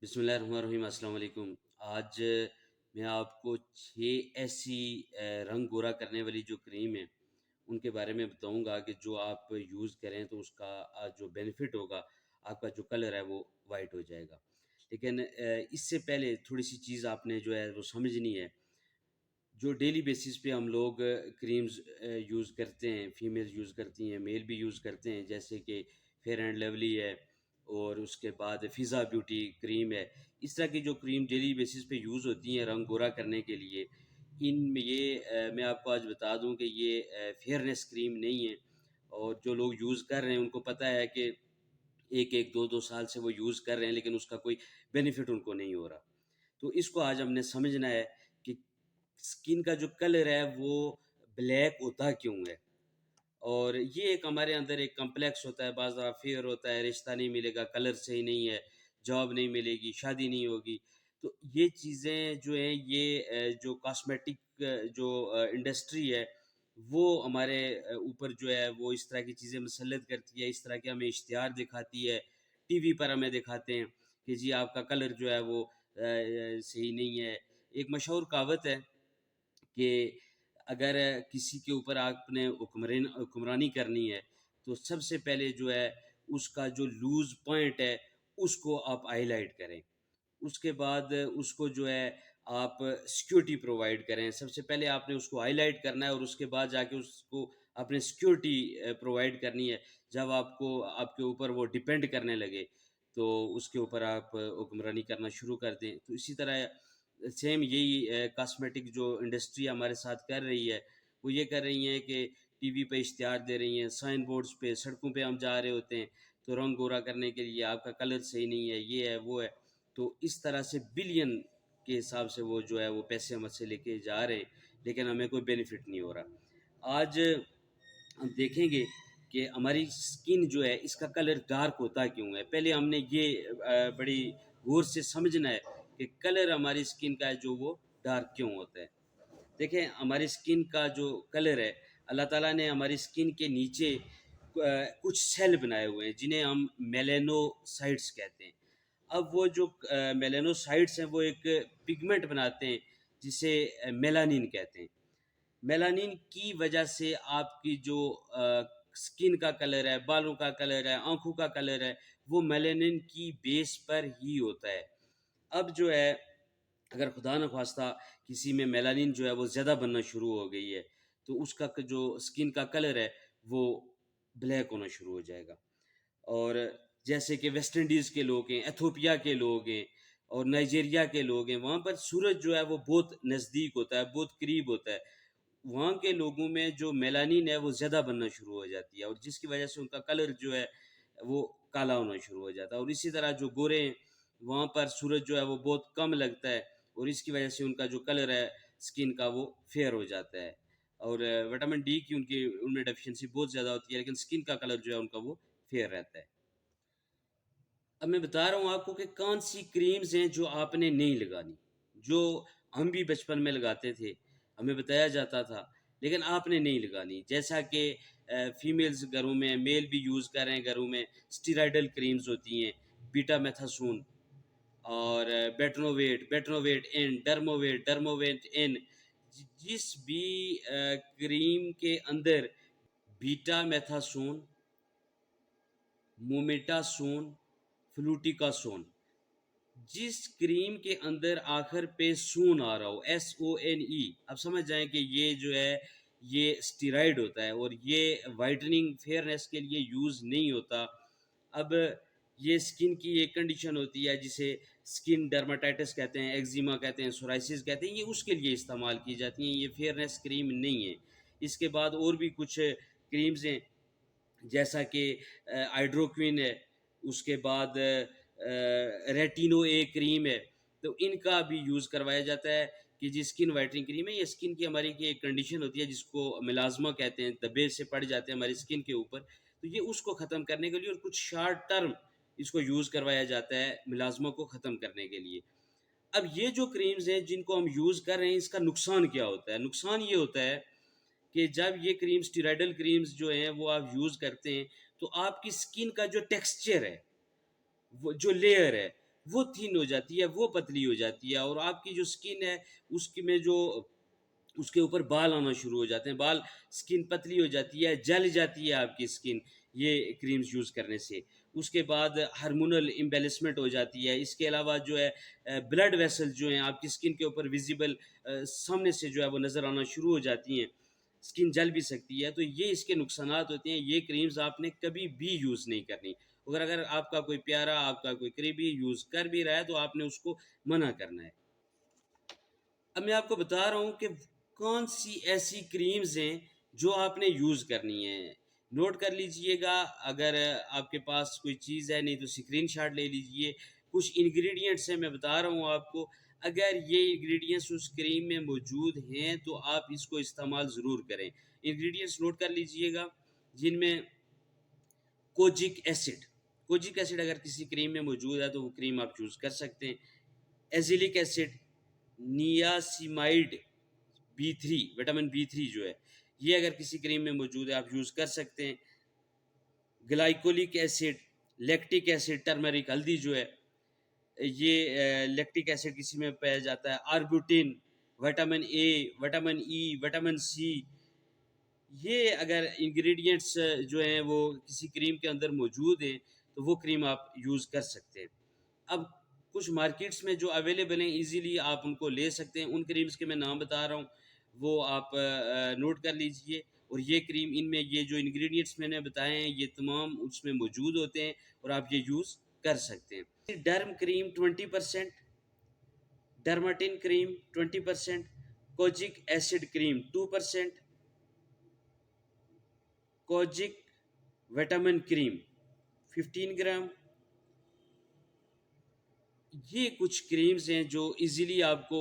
بسم اللہ الرحمن الرحیم۔ السلام علیکم۔ آج میں آپ کو 6 ایسی رنگ گورا کرنے والی جو کریم ہیں ان کے بارے میں بتاؤں گا کہ جو آپ یوز کریں تو اس کا جو بینیفٹ ہوگا، آپ کا جو کلر ہے وہ وائٹ ہو جائے گا۔ لیکن اس سے پہلے تھوڑی سی چیز آپ نے جو ہے وہ سمجھنی ہے۔ جو ڈیلی بیسس پہ ہم لوگ کریمز یوز کرتے ہیں، فیمیل یوز کرتی ہیں، میل بھی یوز کرتے ہیں، جیسے کہ فیئر اینڈ لیولی ہے اور اس کے بعد فضا بیوٹی کریم ہے۔ اس طرح کی جو کریم ڈیلی بیسس پہ یوز ہوتی ہیں رنگ گورا کرنے کے لیے، ان میں میں آپ کو آج بتا دوں کہ یہ فیئرنیس کریم نہیں ہے، اور جو لوگ یوز کر رہے ہیں ان کو پتہ ہے کہ ایک دو سال سے وہ یوز کر رہے ہیں، لیکن اس کا کوئی بینیفٹ ان کو نہیں ہو رہا۔ تو اس کو آج ہم نے سمجھنا ہے کہ اسکن کا جو کلر ہے وہ بلیک ہوتا کیوں ہے، اور یہ ایک ہمارے اندر ایک کمپلیکس ہوتا ہے، بعض دفعہ فیئر ہوتا ہے، رشتہ نہیں ملے گا، کلر صحیح نہیں ہے، جاب نہیں ملے گی، شادی نہیں ہوگی۔ تو یہ چیزیں جو ہیں یہ جو کاسمیٹک جو انڈسٹری ہے وہ ہمارے اوپر جو ہے وہ اس طرح کی چیزیں مسلط کرتی ہے، اس طرح کے ہمیں اشتہار دکھاتی ہے، ٹی وی پر ہمیں دکھاتے ہیں کہ جی آپ کا کلر جو ہے وہ صحیح نہیں ہے۔ ایک مشہور کہاوت ہے کہ اگر کسی کے اوپر آپ نے حکمرانی کرنی ہے تو سب سے پہلے جو ہے اس کا جو لوز پوائنٹ ہے اس کو آپ ہائی لائٹ کریں، اس کے بعد اس کو جو ہے آپ سیکیورٹی پرووائڈ کریں۔ سب سے پہلے آپ نے اس کو ہائی لائٹ کرنا ہے اور اس کے بعد جا کے اس کو آپ نے سیکیورٹی پرووائڈ کرنی ہے۔ جب آپ کے اوپر وہ ڈیپینڈ کرنے لگے تو اس کے اوپر آپ حکمرانی کرنا شروع کر دیں۔ تو اسی طرح سیم یہی کاسمیٹک جو انڈسٹری ہمارے ساتھ کر رہی ہے، وہ یہ کر رہی ہیں کہ ٹی وی پہ اشتہار دے رہی ہیں، سائن بورڈز پہ، سڑکوں پہ ہم جا رہے ہوتے ہیں تو رنگ گورا کرنے کے لیے آپ کا کلر صحیح نہیں ہے، یہ ہے وہ ہے۔ تو اس طرح سے بلین کے حساب سے وہ جو ہے وہ پیسے ہم سے لے کے جا رہے ہیں، لیکن ہمیں کوئی بینیفٹ نہیں ہو رہا۔ آج ہم دیکھیں گے کہ ہماری سکن جو ہے اس کا کلر ڈارک ہوتا کیوں ہے۔ پہلے ہم نے یہ بڑی غور سے سمجھنا ہے کہ کلر ہماری سکن کا ہے جو وہ ڈارک کیوں ہوتا ہے۔ دیکھیں ہماری سکن کا جو کلر ہے، اللہ تعالیٰ نے ہماری سکن کے نیچے کچھ سیل بنائے ہوئے ہیں جنہیں ہم میلینوسائٹس کہتے ہیں۔ اب وہ جو میلینوسائٹس ہیں وہ ایک پگمنٹ بناتے ہیں جسے میلانین کہتے ہیں۔ میلانین کی وجہ سے آپ کی جو سکن کا کلر ہے، بالوں کا کلر ہے، آنکھوں کا کلر ہے، وہ میلانین کی بیس پر ہی ہوتا ہے۔ اب جو ہے اگر خدا نخواستہ کسی میں میلانین جو ہے وہ زیادہ بننا شروع ہو گئی ہے تو اس کا جو سکن کا کلر ہے وہ بلیک ہونا شروع ہو جائے گا۔ اور جیسے کہ ویسٹ انڈیز کے لوگ ہیں، ایتھوپیا کے لوگ ہیں اور نائجیریا کے لوگ ہیں، وہاں پر سورج جو ہے وہ بہت نزدیک ہوتا ہے، بہت قریب ہوتا ہے۔ وہاں کے لوگوں میں جو میلانین ہے وہ زیادہ بننا شروع ہو جاتی ہے، اور جس کی وجہ سے ان کا کلر جو ہے وہ کالا ہونا شروع ہو جاتا ہے۔ اور اسی طرح جو گورے ہیں وہاں پر سورج جو ہے وہ بہت کم لگتا ہے، اور اس کی وجہ سے ان کا جو کلر ہے سکن کا وہ فیئر ہو جاتا ہے۔ اور وٹامن ڈی کی ان میں ڈیفیشنسی بہت زیادہ ہوتی ہے، لیکن سکن کا کلر جو ہے ان کا وہ فیئر رہتا ہے۔ اب میں بتا رہا ہوں آپ کو کہ کون سی کریمز ہیں جو آپ نے نہیں لگانی، جو ہم بھی بچپن میں لگاتے تھے، ہمیں بتایا جاتا تھا، لیکن آپ نے نہیں لگانی۔ جیسا کہ فیمیلز گھروں میں، میل بھی یوز کر رہے ہیں گھروں میں، اسٹیرائڈل کریمز ہوتی ہیں، بیٹا میتھاسون اور بیٹنوویٹ ان، ڈرموویٹ ان۔ جس بھی کریم کے اندر بیٹا میتھاسون، مومیٹا سون، فلوٹیکا سون، جس کریم کے اندر آخر پہ سون آ رہا ہو، SONE، اب سمجھ جائیں کہ یہ جو ہے یہ اسٹیرائڈ ہوتا ہے اور یہ وائٹننگ فیئرنیس کے لیے یوز نہیں ہوتا۔ اب یہ سکن کی ایک کنڈیشن ہوتی ہے جسے سکن ڈرماٹائٹس کہتے ہیں، ایگزیما کہتے ہیں، سورائسس کہتے ہیں، یہ اس کے لیے استعمال کی جاتی ہیں، یہ فیئرنیس کریم نہیں ہے۔ اس کے بعد اور بھی کچھ کریمز ہیں جیسا کہ ہائیڈروکوین ہے، اس کے بعد ریٹینو اے کریم ہے، تو ان کا بھی یوز کروایا جاتا ہے کہ جی سکن وائٹنگ کریم ہے۔ یہ سکن کی ہماری کی ایک کنڈیشن ہوتی ہے جس کو ملازمہ کہتے ہیں، دبے سے پڑ جاتے ہیں ہماری سکن کے اوپر، تو یہ اس کو ختم کرنے کے لیے، اور کچھ شارٹ ٹرم اس کو یوز کروایا جاتا ہے ملازموں کو ختم کرنے کے لیے۔ اب یہ جو کریمز ہیں جن کو ہم یوز کر رہے ہیں، اس کا نقصان کیا ہوتا ہے؟ نقصان یہ ہوتا ہے کہ جب یہ کریم اسٹیرائڈل کریمز جو ہیں وہ آپ یوز کرتے ہیں تو آپ کی سکن کا جو ٹیکسچر ہے، وہ جو لیئر ہے وہ تھن ہو جاتی ہے، وہ پتلی ہو جاتی ہے، اور آپ کی جو سکن ہے اس کی میں جو اس کے اوپر بال آنا شروع ہو جاتے ہیں، بال، سکن پتلی ہو جاتی ہے، جل جاتی ہے آپ کی سکن یہ کریمز یوز کرنے سے۔ اس کے بعد ہارمونل امبیلنسمنٹ ہو جاتی ہے۔ اس کے علاوہ جو ہے بلڈ ویسل جو ہیں آپ کی سکن کے اوپر ویزیبل سامنے سے جو ہے وہ نظر آنا شروع ہو جاتی ہیں، سکن جل بھی سکتی ہے۔ تو یہ اس کے نقصانات ہوتے ہیں۔ یہ کریمز آپ نے کبھی بھی یوز نہیں کرنی، اگر آپ کا کوئی پیارا، آپ کا کوئی قریبی یوز کر بھی رہا ہے تو آپ نے اس کو منع کرنا ہے۔ اب میں آپ کو بتا رہا ہوں کہ کون سی ایسی کریمز ہیں جو آپ نے یوز کرنی ہے۔ نوٹ کر لیجئے گا، اگر آپ کے پاس کوئی چیز ہے، نہیں تو اسکرین شاٹ لے لیجئے۔ کچھ انگریڈینٹس ہیں، میں بتا رہا ہوں آپ کو، اگر یہ انگریڈینٹس اس کریم میں موجود ہیں تو آپ اس کو استعمال ضرور کریں۔ انگریڈینٹس نوٹ کر لیجئے گا، جن میں کوجک ایسڈ، کوجک ایسڈ اگر کسی کریم میں موجود ہے تو وہ کریم آپ یوز کر سکتے ہیں۔ ایزیلک ایسڈ، نیاسیمائڈ B3، وٹامن B3 جو ہے، یہ اگر کسی کریم میں موجود ہے آپ یوز کر سکتے ہیں۔ گلائکولک ایسڈ، لیکٹک ایسڈ، ٹرمرک، ہلدی جو ہے، یہ لیکٹک ایسڈ کسی میں پایا جاتا ہے۔ Arbutin, vitamin A, vitamin E, vitamin C, یہ اگر انگریڈینٹس جو ہیں وہ کسی کریم کے اندر موجود ہیں تو وہ کریم آپ یوز کر سکتے ہیں۔ اب کچھ مارکیٹس میں جو اویلیبل ہیں، ایزیلی آپ ان کو لے سکتے ہیں۔ ان کریمز کے میں نام بتا رہا ہوں، وہ آپ نوٹ کر لیجئے۔ اور یہ کریم، ان میں یہ جو انگریڈینٹس میں نے بتائے ہیں یہ تمام اس میں موجود ہوتے ہیں اور آپ یہ یوز کر سکتے ہیں۔ ڈرم کریم 20%، ڈرماٹن کریم 20%، کوجک ایسڈ کریم 2%، کوجک وٹامن کریم 15 گرام۔ یہ کچھ کریمز ہیں جو ایزیلی آپ کو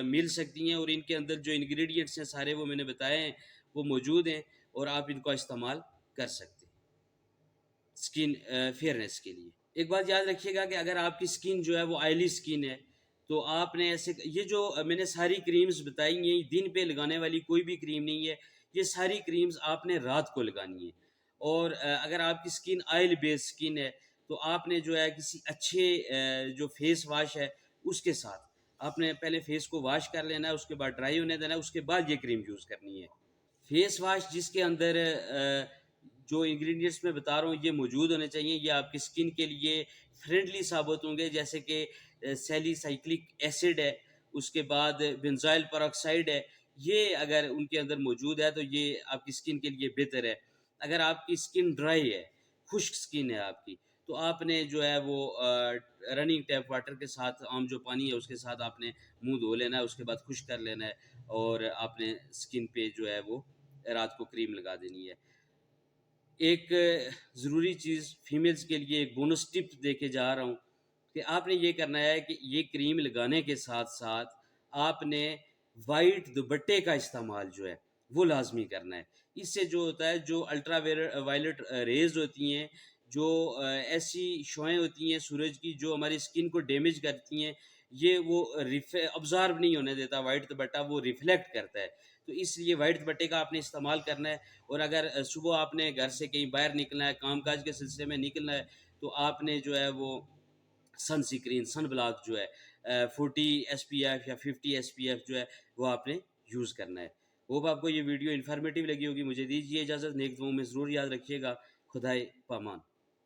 مل سکتی ہیں، اور ان کے اندر جو انگریڈینٹس ہیں سارے وہ میں نے بتائے ہیں، وہ موجود ہیں اور آپ ان کا استعمال کر سکتے ہیں سکن فیئرنس کے لیے۔ ایک بات یاد رکھیے گا کہ اگر آپ کی سکن جو ہے وہ آئلی سکن ہے تو آپ نے ایسے، یہ جو میں نے ساری کریمز بتائی ہیں دن پہ لگانے والی کوئی بھی کریم نہیں ہے، یہ ساری کریمز آپ نے رات کو لگانی ہے۔ اور اگر آپ کی سکن آئل بیس سکن ہے تو آپ نے جو ہے کسی اچھے جو فیس واش ہے اس کے ساتھ آپ نے پہلے فیس کو واش کر لینا ہے، اس کے بعد ڈرائی ہونے دینا ہے، اس کے بعد یہ کریم یوز کرنی ہے۔ فیس واش جس کے اندر جو انگریڈینٹس میں بتا رہا ہوں یہ موجود ہونے چاہیے، یہ آپ کی سکن کے لیے فرینڈلی ثابت ہوں گے، جیسے کہ سیلی سائکلک ایسڈ ہے، اس کے بعد بنزائل پر آکسائڈ ہے، یہ اگر ان کے اندر موجود ہے تو یہ آپ کی سکن کے لیے بہتر ہے۔ اگر آپ کی سکن ڈرائی ہے، خشک سکن ہے آپ کی، تو آپ نے جو ہے وہ رننگ ٹیپ واٹر کے ساتھ، عام جو پانی ہے اس کے ساتھ آپ نے منہ دھو لینا ہے، اس کے بعد خشک کر لینا ہے، اور آپ نے سکن پہ جو ہے وہ رات کو کریم لگا دینی ہے۔ ایک ضروری چیز فیمیلز کے لیے ایک بونس ٹپ دے کے جا رہا ہوں کہ آپ نے یہ کرنا ہے کہ یہ کریم لگانے کے ساتھ ساتھ آپ نے وائٹ دوپٹے کا استعمال جو ہے وہ لازمی کرنا ہے۔ اس سے جو ہوتا ہے، جو الٹرا وائلٹ ریز ہوتی ہیں، جو ایسی شعاعیں ہوتی ہیں سورج کی جو ہماری سکن کو ڈیمیج کرتی ہیں، یہ وہ ابزارو نہیں ہونے دیتا، وائٹ دوپٹہ وہ ریفلیکٹ کرتا ہے۔ تو اس لیے وائٹ دوپٹے کا آپ نے استعمال کرنا ہے۔ اور اگر صبح آپ نے گھر سے کہیں باہر نکلنا ہے، کام کاج کے سلسلے میں نکلنا ہے، تو آپ نے جو ہے وہ سن سکرین، سن بلاک جو ہے 40 SPF یا 50 SPF جو ہے وہ آپ نے یوز کرنا ہے۔ ہوپ آپ کو یہ ویڈیو انفارمیٹیو لگی ہوگی۔ مجھے دیجیے اجازت، نیک دعاؤں میں ضرور یاد رکھیے گا۔ خدائے پامان۔